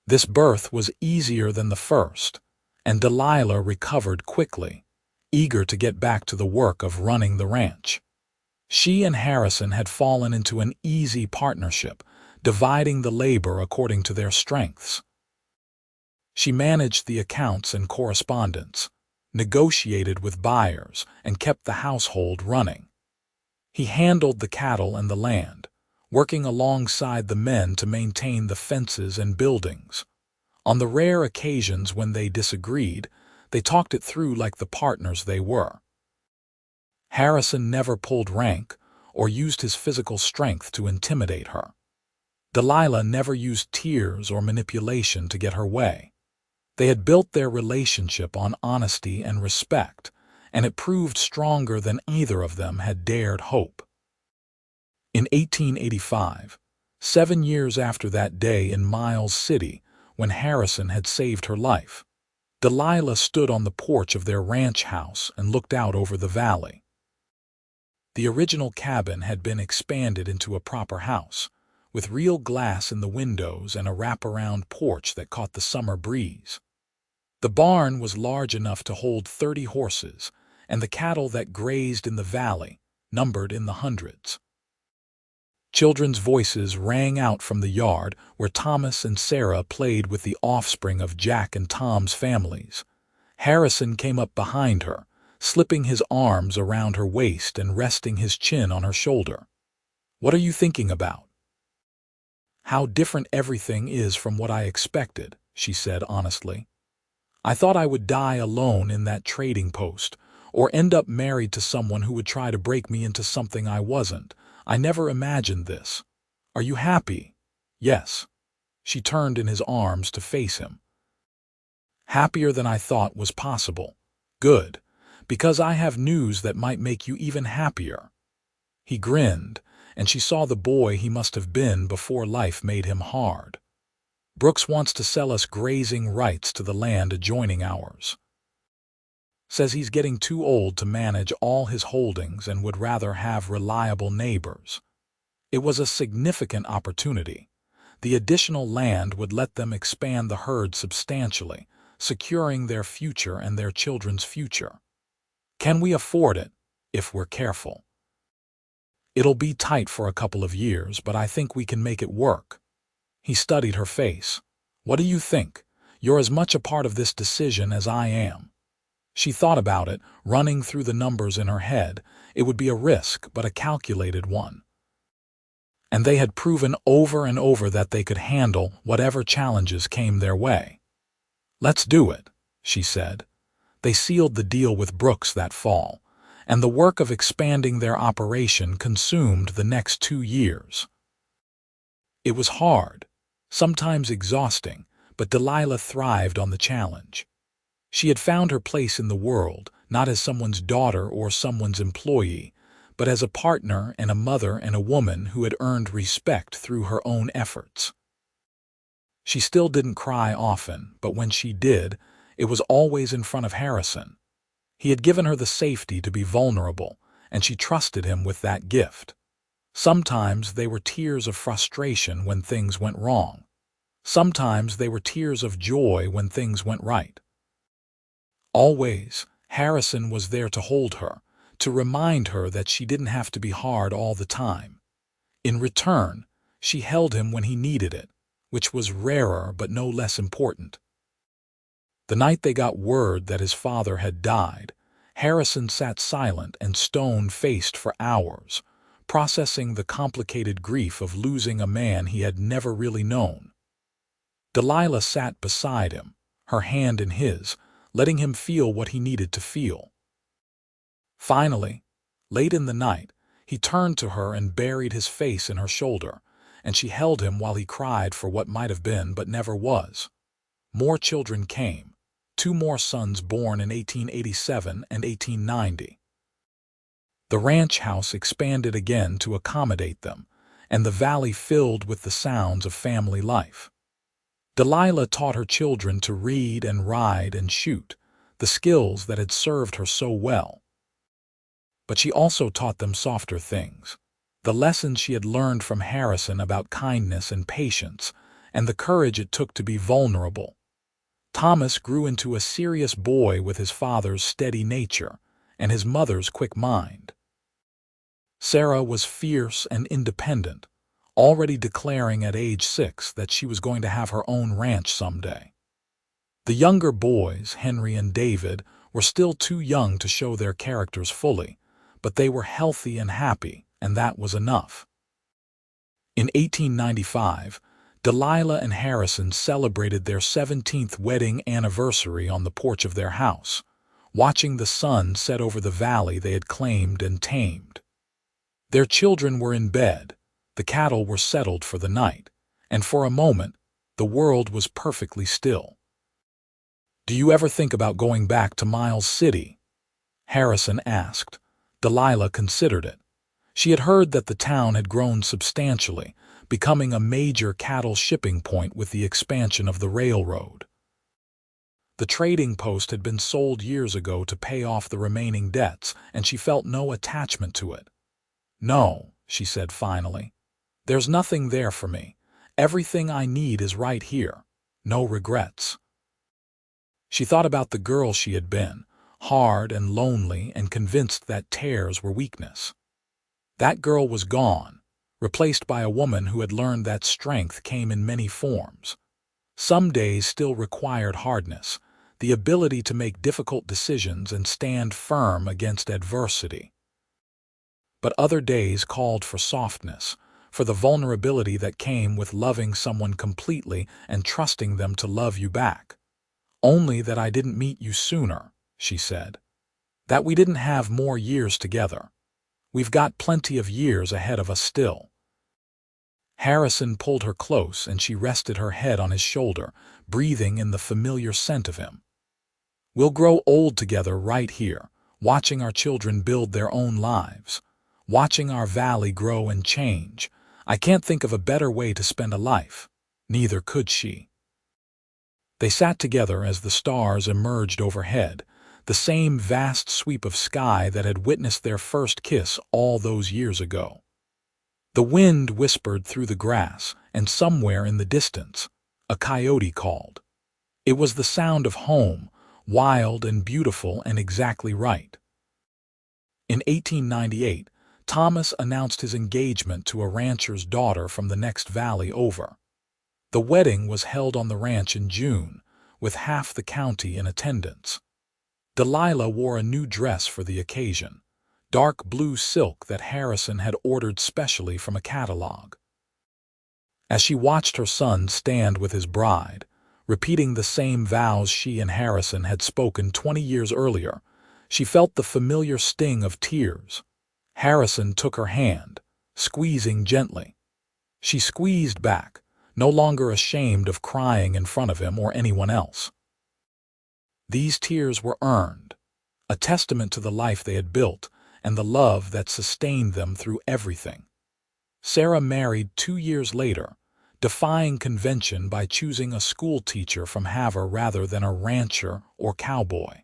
Speaker 1: This birth was easier than the first, and Delilah recovered quickly, eager to get back to the work of running the ranch. She and Harrison had fallen into an easy partnership, dividing the labor according to their strengths. She managed the accounts and correspondence, negotiated with buyers, and kept the household running. He handled the cattle and the land, working alongside the men to maintain the fences and buildings. On the rare occasions when they disagreed, they talked it through like the partners they were. Harrison never pulled rank or used his physical strength to intimidate her. Delilah never used tears or manipulation to get her way. They had built their relationship on honesty and respect, and it proved stronger than either of them had dared hope. In 1885, 7 years after that day in Miles City, when Harrison had saved her life, Delilah stood on the porch of their ranch house and looked out over the valley. The original cabin had been expanded into a proper house, with real glass in the windows and a wraparound porch that caught the summer breeze. The barn was large enough to hold 30 horses, and the cattle that grazed in the valley numbered in the hundreds. Children's voices rang out from the yard where Thomas and Sarah played with the offspring of Jack and Tom's families. Harrison came up behind her, slipping his arms around her waist and resting his chin on her shoulder. "What are you thinking about?" "How different everything is from what I expected," she said honestly. "I thought I would die alone in that trading post, or end up married to someone who would try to break me into something I wasn't. I never imagined this. Are you happy?" "Yes." She turned in his arms to face him. "Happier than I thought was possible." "Good, because I have news that might make you even happier." He grinned, and she saw the boy he must have been before life made him hard. "Brooks wants to sell us grazing rights to the land adjoining ours. Says he's getting too old to manage all his holdings and would rather have reliable neighbors." It was a significant opportunity. The additional land would let them expand the herd substantially, securing their future and their children's future. "Can we afford it?" "If we're careful. It'll be tight for a couple of years, but I think we can make it work." He studied her face. "What do you think? You're as much a part of this decision as I am." She thought about it, running through the numbers in her head. It would be a risk, but a calculated one. And they had proven over and over that they could handle whatever challenges came their way. "Let's do it," she said. They sealed the deal with Brooks that fall, and the work of expanding their operation consumed the next 2 years. It was hard, sometimes exhausting, but Delilah thrived on the challenge. She had found her place in the world, not as someone's daughter or someone's employee, but as a partner and a mother and a woman who had earned respect through her own efforts. She still didn't cry often, but when she did, it was always in front of Harrison. He had given her the safety to be vulnerable, and she trusted him with that gift. Sometimes they were tears of frustration when things went wrong. Sometimes they were tears of joy when things went right. Always, Harrison was there to hold her, to remind her that she didn't have to be hard all the time. In return, she held him when he needed it, which was rarer but no less important. The night they got word that his father had died, Harrison sat silent and stone-faced for hours, processing the complicated grief of losing a man he had never really known. Delilah sat beside him, her hand in his, letting him feel what he needed to feel. Finally, late in the night, he turned to her and buried his face in her shoulder, and she held him while he cried for what might have been but never was. More children came, 2 more sons born in 1887 and 1890. The ranch house expanded again to accommodate them, and the valley filled with the sounds of family life. Delilah taught her children to read and ride and shoot, the skills that had served her so well. But she also taught them softer things, the lessons she had learned from Harrison about kindness and patience, and the courage it took to be vulnerable. Thomas grew into a serious boy with his father's steady nature and his mother's quick mind. Sarah was fierce and independent, already declaring at age 6 that she was going to have her own ranch someday. The younger boys, Henry and David, were still too young to show their characters fully, but they were healthy and happy, and that was enough. In 1895, Delilah and Harrison celebrated their 17th wedding anniversary on the porch of their house, watching the sun set over the valley they had claimed and tamed. Their children were in bed, the cattle were settled for the night, and for a moment, the world was perfectly still. "Do you ever think about going back to Miles City?" Harrison asked. Delilah considered it. She had heard that the town had grown substantially, becoming a major cattle shipping point with the expansion of the railroad. The trading post had been sold years ago to pay off the remaining debts, and she felt no attachment to it. "No," she said finally. "There's nothing there for me. Everything I need is right here. No regrets." She thought about the girl she had been, hard and lonely and convinced that tears were weakness. That girl was gone, replaced by a woman who had learned that strength came in many forms. Some days still required hardness, the ability to make difficult decisions and stand firm against adversity. But other days called for softness, for the vulnerability that came with loving someone completely and trusting them to love you back. "Only that I didn't meet you sooner," she said. "That we didn't have more years together. We've got plenty of years ahead of us still." Harrison pulled her close and she rested her head on his shoulder, breathing in the familiar scent of him. "We'll grow old together right here, watching our children build their own lives, watching our valley grow and change. I can't think of a better way to spend a life." Neither could she. They sat together as the stars emerged overhead, the same vast sweep of sky that had witnessed their first kiss all those years ago. The wind whispered through the grass, and somewhere in the distance, a coyote called. It was the sound of home, wild and beautiful and exactly right. In 1898, Thomas announced his engagement to a rancher's daughter from the next valley over. The wedding was held on the ranch in June, with half the county in attendance. Delilah wore a new dress for the occasion, dark blue silk that Harrison had ordered specially from a catalog. As she watched her son stand with his bride, repeating the same vows she and Harrison had spoken 20 years earlier, she felt the familiar sting of tears. Harrison took her hand, squeezing gently. She squeezed back, no longer ashamed of crying in front of him or anyone else. These tears were earned, a testament to the life they had built and the love that sustained them through everything. Sarah married 2 years later, defying convention by choosing a school teacher from Havre rather than a rancher or cowboy.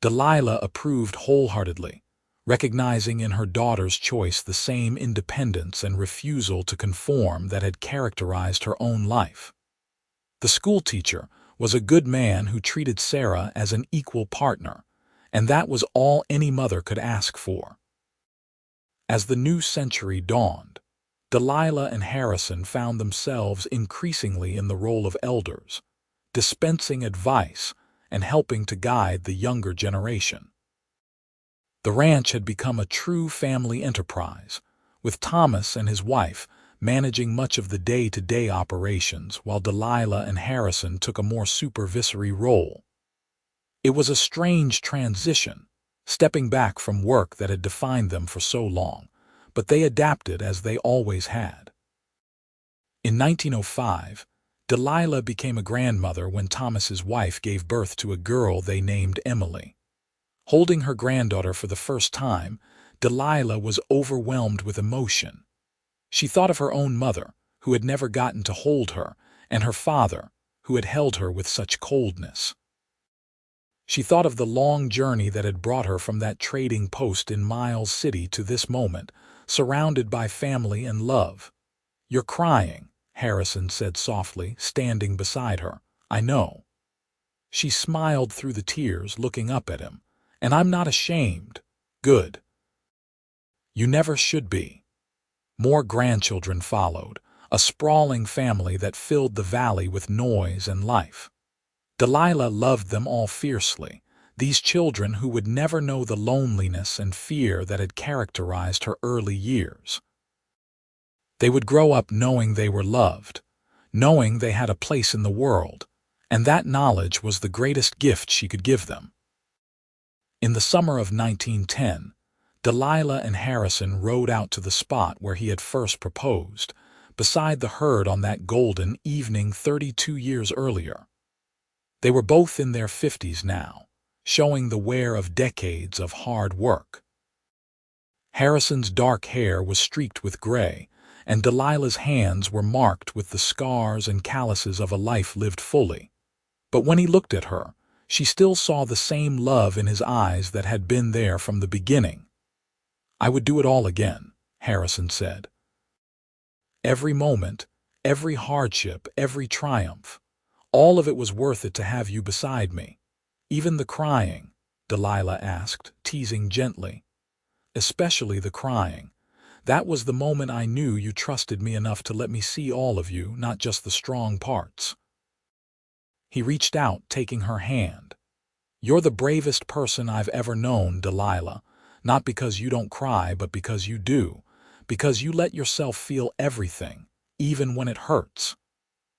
Speaker 1: Delilah approved wholeheartedly, recognizing in her daughter's choice the same independence and refusal to conform that had characterized her own life. The schoolteacher was a good man who treated Sarah as an equal partner, and that was all any mother could ask for. As the new century dawned, Delilah and Harrison found themselves increasingly in the role of elders, dispensing advice and helping to guide the younger generation. The ranch had become a true family enterprise, with Thomas and his wife managing much of the day-to-day operations while Delilah and Harrison took a more supervisory role. It was a strange transition, stepping back from work that had defined them for so long, but they adapted as they always had. In 1905, Delilah became a grandmother when Thomas's wife gave birth to a girl they named Emily. Holding her granddaughter for the first time, Delilah was overwhelmed with emotion. She thought of her own mother, who had never gotten to hold her, and her father, who had held her with such coldness. She thought of the long journey that had brought her from that trading post in Miles City to this moment, surrounded by family and love. "You're crying," Harrison said softly, standing beside her. "I know." She smiled through the tears, looking up at him. "And I'm not ashamed." "Good. You never should be." More grandchildren followed, a sprawling family that filled the valley with noise and life. Delilah loved them all fiercely, these children who would never know the loneliness and fear that had characterized her early years. They would grow up knowing they were loved, knowing they had a place in the world, and that knowledge was the greatest gift she could give them. In the summer of 1910, Delilah and Harrison rode out to the spot where he had first proposed, beside the herd on that golden evening 32 years earlier. They were both in their 50s now, showing the wear of decades of hard work. Harrison's dark hair was streaked with gray, and Delilah's hands were marked with the scars and calluses of a life lived fully. But when he looked at her, she still saw the same love in his eyes that had been there from the beginning. "I would do it all again," Harrison said. "Every moment, every hardship, every triumph. All of it was worth it to have you beside me." "Even the crying?" Delilah asked, teasing gently. "Especially the crying. That was the moment I knew you trusted me enough to let me see all of you, not just the strong parts." He reached out, taking her hand. "You're the bravest person I've ever known, Delilah, not because you don't cry, but because you do, because you let yourself feel everything, even when it hurts."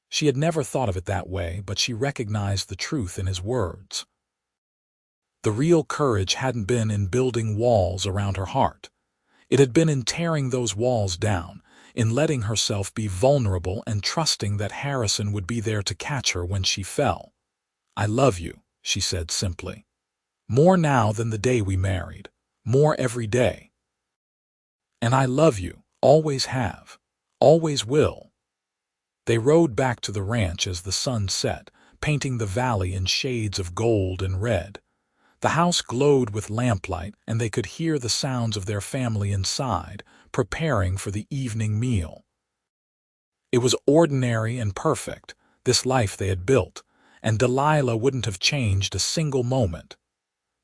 Speaker 1: She had never thought of it that way, but she recognized the truth in his words. The real courage hadn't been in building walls around her heart. It had been in tearing those walls down, in letting herself be vulnerable and trusting that Harrison would be there to catch her when she fell. "I love you," she said simply. "More now than the day we married. More every day. And I love you, always have, always will." They rode back to the ranch as the sun set, painting the valley in shades of gold and red. The house glowed with lamplight, and they could hear the sounds of their family inside, preparing for the evening meal. It was ordinary and perfect, this life they had built, and Delilah wouldn't have changed a single moment.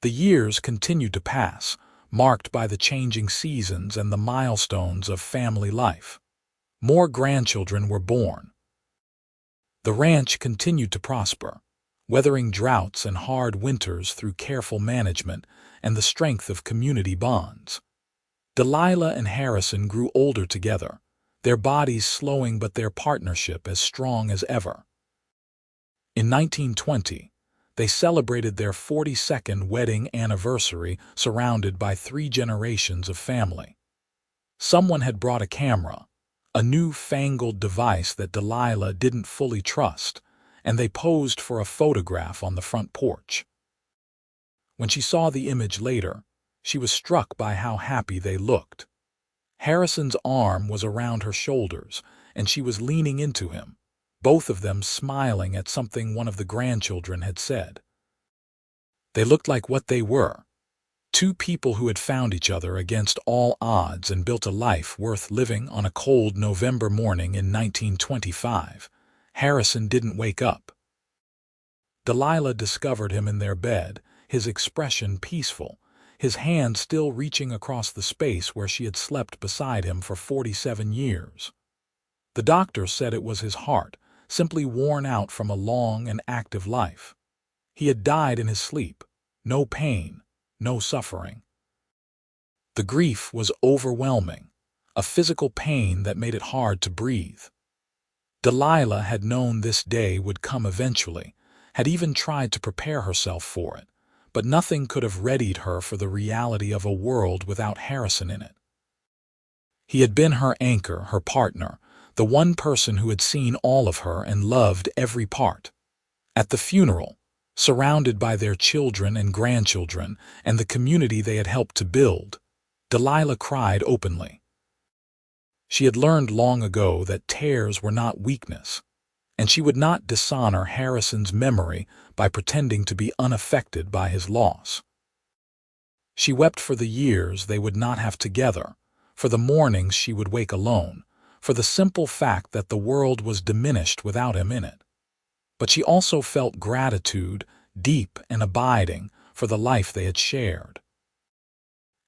Speaker 1: The years continued to pass, marked by the changing seasons and the milestones of family life. More grandchildren were born. The ranch continued to prosper, weathering droughts and hard winters through careful management and the strength of community bonds. Delilah and Harrison grew older together, their bodies slowing but their partnership as strong as ever. In 1920, they celebrated their 42nd wedding anniversary surrounded by 3 generations of family. Someone had brought a camera, a new-fangled device that Delilah didn't fully trust, and they posed for a photograph on the front porch. When she saw the image later, she was struck by how happy they looked. Harrison's arm was around her shoulders, and she was leaning into him, both of them smiling at something one of the grandchildren had said. They looked like what they were, 2 people who had found each other against all odds and built a life worth living. On a cold November morning in 1925, Harrison didn't wake up. Delilah discovered him in their bed, his expression peaceful, his hand still reaching across the space where she had slept beside him for 47 years. The doctor said it was his heart, simply worn out from a long and active life. He had died in his sleep, no pain, no suffering. The grief was overwhelming, a physical pain that made it hard to breathe. Delilah had known this day would come eventually, had even tried to prepare herself for it, but nothing could have readied her for the reality of a world without Harrison in it. He had been her anchor, her partner, the one person who had seen all of her and loved every part. At the funeral, surrounded by their children and grandchildren and the community they had helped to build, Delilah cried openly. She had learned long ago that tears were not weakness, and she would not dishonor Harrison's memory by pretending to be unaffected by his loss. She wept for the years they would not have together, for the mornings she would wake alone, for the simple fact that the world was diminished without him in it. But she also felt gratitude, deep and abiding, for the life they had shared.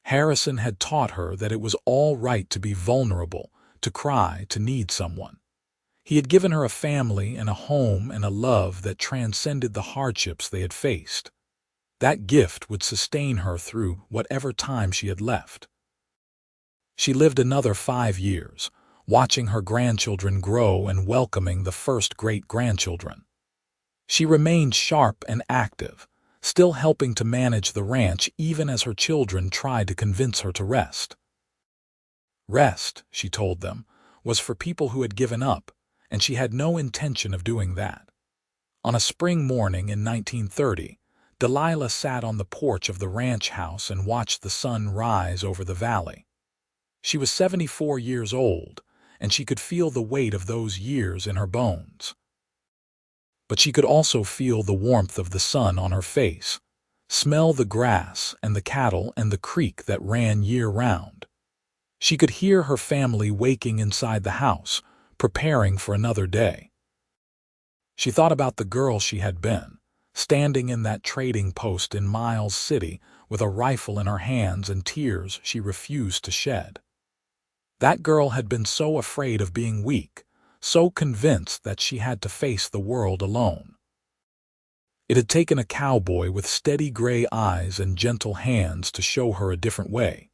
Speaker 1: Harrison had taught her that it was all right to be vulnerable, to cry, to need someone. He had given her a family and a home and a love that transcended the hardships they had faced. That gift would sustain her through whatever time she had left. She lived another 5 years, watching her grandchildren grow and welcoming the first great-grandchildren. She remained sharp and active, still helping to manage the ranch even as her children tried to convince her to rest. Rest, she told them, was for people who had given up, and she had no intention of doing that. On a spring morning in 1930, Delilah sat on the porch of the ranch house and watched the sun rise over the valley. She was 74 years old, and she could feel the weight of those years in her bones. But she could also feel the warmth of the sun on her face, smell the grass and the cattle and the creek that ran year-round. She could hear her family waking inside the house, preparing for another day. She thought about the girl she had been, standing in that trading post in Miles City with a rifle in her hands and tears she refused to shed. That girl had been so afraid of being weak, so convinced that she had to face the world alone. It had taken a cowboy with steady gray eyes and gentle hands to show her a different way.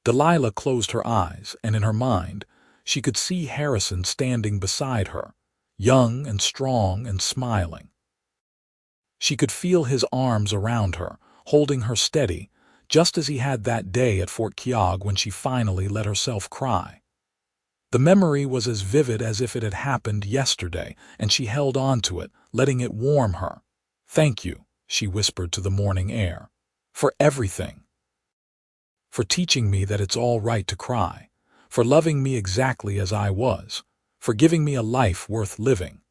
Speaker 1: Delilah closed her eyes, and in her mind, she could see Harrison standing beside her, young and strong and smiling. She could feel his arms around her, holding her steady, just as he had that day at Fort Keogh when she finally let herself cry. The memory was as vivid as if it had happened yesterday, and she held on to it, letting it warm her. "Thank you," she whispered to the morning air, "for everything. For teaching me that it's all right to cry, for loving me exactly as I was, for giving me a life worth living."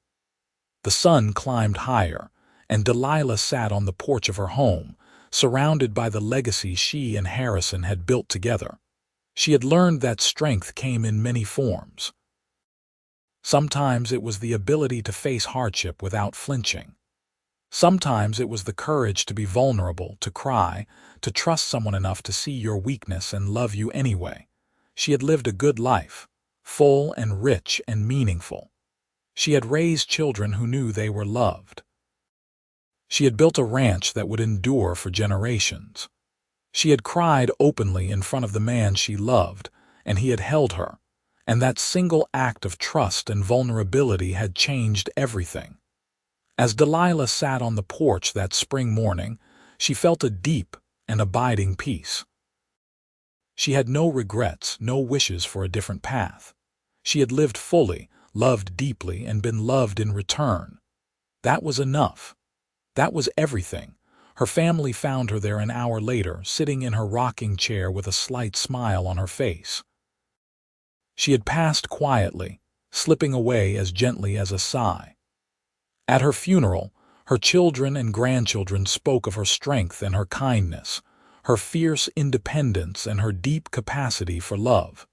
Speaker 1: The sun climbed higher, and Delilah sat on the porch of her home, surrounded by the legacy she and Harrison had built together. She had learned that strength came in many forms. Sometimes it was the ability to face hardship without flinching. Sometimes it was the courage to be vulnerable, to cry, to trust someone enough to see your weakness and love you anyway. She had lived a good life, full and rich and meaningful. She had raised children who knew they were loved. She had built a ranch that would endure for generations. She had cried openly in front of the man she loved, and he had held her, and that single act of trust and vulnerability had changed everything. As Delilah sat on the porch that spring morning, she felt a deep and abiding peace. She had no regrets, no wishes for a different path. She had lived fully, loved deeply, and been loved in return. That was enough. That was everything. Her family found her there an hour later, sitting in her rocking chair with a slight smile on her face. She had passed quietly, slipping away as gently as a sigh. At her funeral, her children and grandchildren spoke of her strength and her kindness, her fierce independence and her deep capacity for love.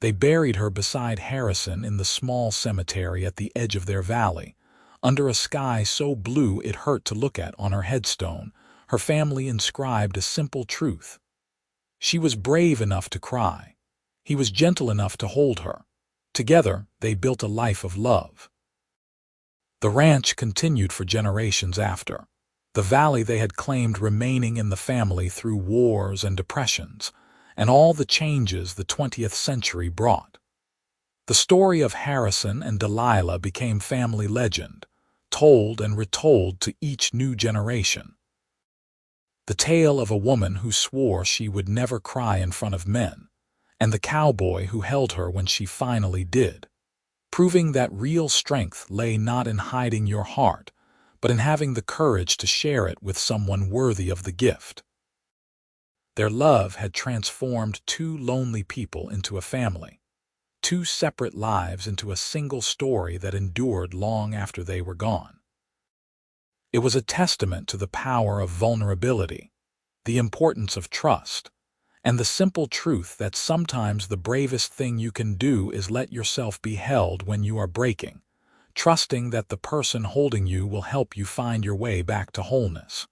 Speaker 1: They buried her beside Harrison in the small cemetery at the edge of their valley, under a sky so blue it hurt to look at. On her headstone, her family inscribed a simple truth. She was brave enough to cry. He was gentle enough to hold her. Together, they built a life of love. The ranch continued for generations after. The valley they had claimed remaining in the family through wars and depressions, and all the changes the 20th century brought. The story of Harrison and Delilah became family legend, told and retold to each new generation. The tale of a woman who swore she would never cry in front of men, and the cowboy who held her when she finally did, proving that real strength lay not in hiding your heart, but in having the courage to share it with someone worthy of the gift. Their love had transformed two lonely people into a family, two separate lives into a single story that endured long after they were gone. It was a testament to the power of vulnerability, the importance of trust, and the simple truth that sometimes the bravest thing you can do is let yourself be held when you are breaking, trusting that the person holding you will help you find your way back to wholeness.